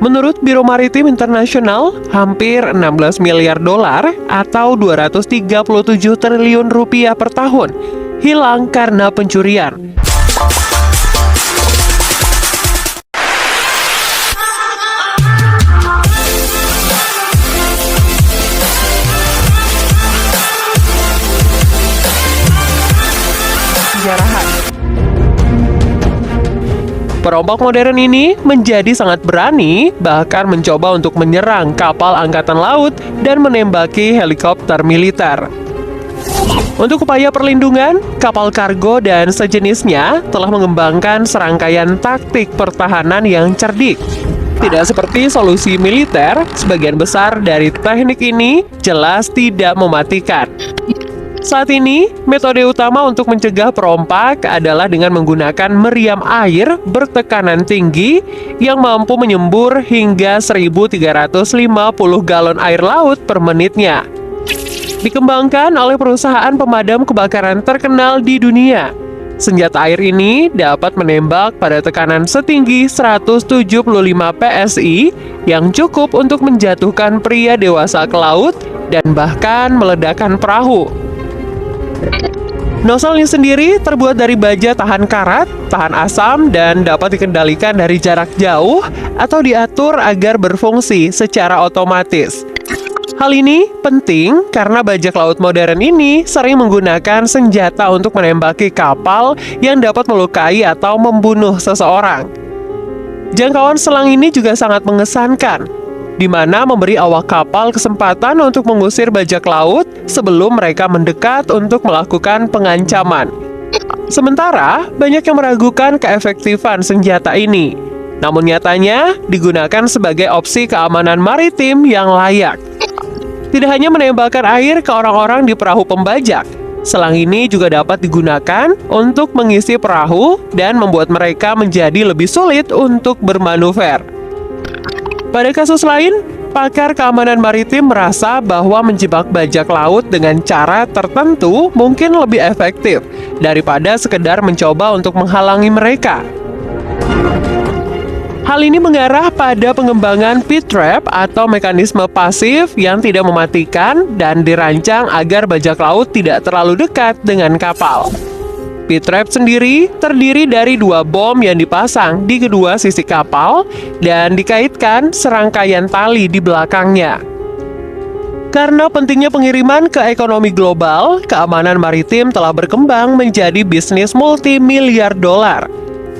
Menurut Biro Maritim Internasional, hampir 16 miliar dolar atau 237 triliun rupiah per tahun hilang karena pencurian. Perompak modern ini menjadi sangat berani, bahkan mencoba untuk menyerang kapal angkatan laut dan menembaki helikopter militer. Untuk upaya perlindungan, kapal kargo dan sejenisnya telah mengembangkan serangkaian taktik pertahanan yang cerdik. Tidak seperti solusi militer, sebagian besar dari teknik ini jelas tidak mematikan. Saat ini, metode utama untuk mencegah perompak adalah dengan menggunakan meriam air bertekanan tinggi yang mampu menyembur hingga 1.350 galon air laut per menitnya. Dikembangkan oleh perusahaan pemadam kebakaran terkenal di dunia. Senjata air ini dapat menembak pada tekanan setinggi 175 PSI yang cukup untuk menjatuhkan pria dewasa ke laut dan bahkan meledakkan perahu. Nozzle ini sendiri terbuat dari baja tahan karat, tahan asam, dan dapat dikendalikan dari jarak jauh atau diatur agar berfungsi secara otomatis. Hal ini penting karena bajak laut modern ini sering menggunakan senjata untuk menembaki kapal yang dapat melukai atau membunuh seseorang. Jangkauan selang ini juga sangat mengesankan, di mana memberi awak kapal kesempatan untuk mengusir bajak laut sebelum mereka mendekat untuk melakukan pengancaman. Sementara, banyak yang meragukan keefektifan senjata ini. Namun nyatanya, digunakan sebagai opsi keamanan maritim yang layak. Tidak hanya menembakkan air ke orang-orang di perahu pembajak, selang ini juga dapat digunakan untuk mengisi perahu dan membuat mereka menjadi lebih sulit untuk bermanuver. Pada kasus lain, pakar keamanan maritim merasa bahwa menjebak bajak laut dengan cara tertentu mungkin lebih efektif daripada sekedar mencoba untuk menghalangi mereka. Hal ini mengarah pada pengembangan pit trap atau mekanisme pasif yang tidak mematikan dan dirancang agar bajak laut tidak terlalu dekat dengan kapal. Pit trap sendiri terdiri dari 2 bom yang dipasang di kedua sisi kapal dan dikaitkan serangkaian tali di belakangnya. Karena pentingnya pengiriman ke ekonomi global, keamanan maritim telah berkembang menjadi bisnis multi-miliar dolar.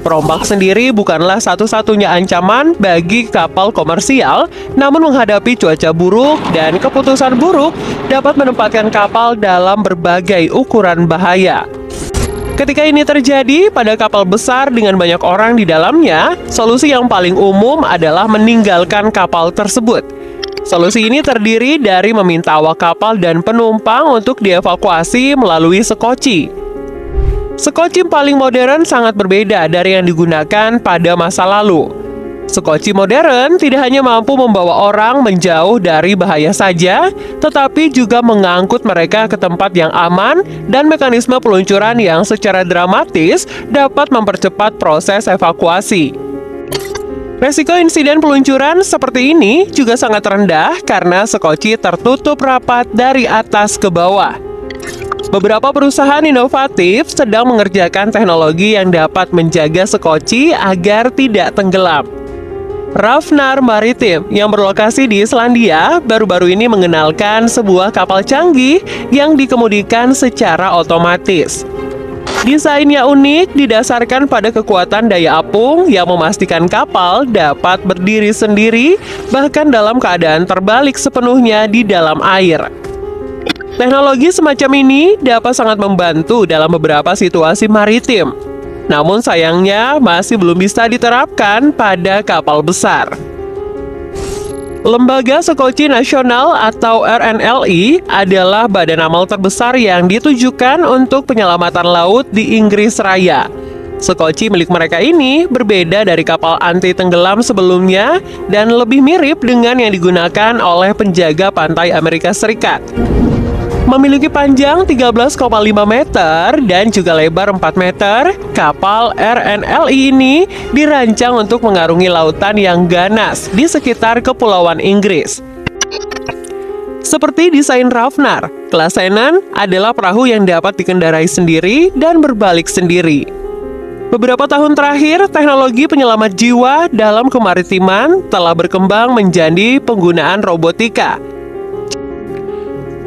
Perompak sendiri bukanlah satu-satunya ancaman bagi kapal komersial, namun menghadapi cuaca buruk dan keputusan buruk dapat menempatkan kapal dalam berbagai ukuran bahaya. Ketika ini terjadi pada kapal besar dengan banyak orang di dalamnya, solusi yang paling umum adalah meninggalkan kapal tersebut. Solusi ini terdiri dari meminta awak kapal dan penumpang untuk dievakuasi melalui sekoci. Sekoci paling modern sangat berbeda dari yang digunakan pada masa lalu. Sekoci modern tidak hanya mampu membawa orang menjauh dari bahaya saja, tetapi juga mengangkut mereka ke tempat yang aman dan mekanisme peluncuran yang secara dramatis dapat mempercepat proses evakuasi. Resiko insiden peluncuran seperti ini juga sangat rendah karena sekoci tertutup rapat dari atas ke bawah. Beberapa perusahaan inovatif sedang mengerjakan teknologi yang dapat menjaga sekoci agar tidak tenggelam. Ravnar Maritim yang berlokasi di Islandia baru-baru ini mengenalkan sebuah kapal canggih yang dikemudikan secara otomatis. Desainnya unik didasarkan pada kekuatan daya apung yang memastikan kapal dapat berdiri sendiri bahkan dalam keadaan terbalik sepenuhnya di dalam air. Teknologi semacam ini dapat sangat membantu dalam beberapa situasi maritim. Namun sayangnya masih belum bisa diterapkan pada kapal besar. Lembaga Sekoci Nasional atau RNLI adalah badan amal terbesar yang ditujukan untuk penyelamatan laut di Inggris Raya. Sekoci milik mereka ini berbeda dari kapal anti tenggelam sebelumnya dan lebih mirip dengan yang digunakan oleh penjaga pantai Amerika Serikat. Memiliki panjang 13,5 meter dan juga lebar 4 meter, kapal RNLI ini dirancang untuk mengarungi lautan yang ganas di sekitar Kepulauan Inggris. Seperti desain Ravnar, kelas Shannon adalah perahu yang dapat dikendarai sendiri dan berbalik sendiri. Beberapa tahun terakhir, teknologi penyelamat jiwa dalam kemaritiman telah berkembang menjadi penggunaan robotika.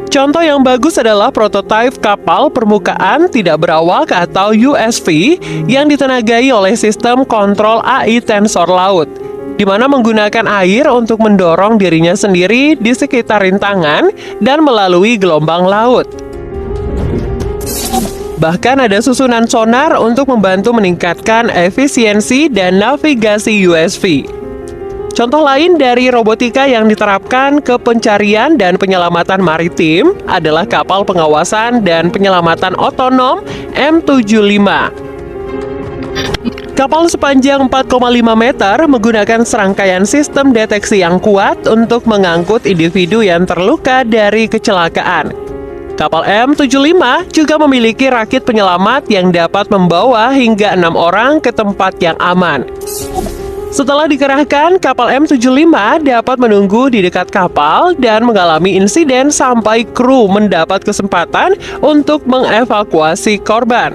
Contoh yang bagus adalah prototipe kapal permukaan tidak berawak atau USV yang ditenagai oleh sistem kontrol AI tensor laut, di mana menggunakan air untuk mendorong dirinya sendiri di sekitar rintangan dan melalui gelombang laut. Bahkan ada susunan sonar untuk membantu meningkatkan efisiensi dan navigasi USV. Contoh lain dari robotika yang diterapkan ke pencarian dan penyelamatan maritim adalah kapal pengawasan dan penyelamatan otonom M75. Kapal sepanjang 4,5 meter menggunakan serangkaian sistem deteksi yang kuat untuk mengangkut individu yang terluka dari kecelakaan. Kapal M75 juga memiliki rakit penyelamat yang dapat membawa hingga 6 orang ke tempat yang aman. Setelah dikerahkan, kapal M75 dapat menunggu di dekat kapal dan mengalami insiden sampai kru mendapat kesempatan untuk mengevakuasi korban.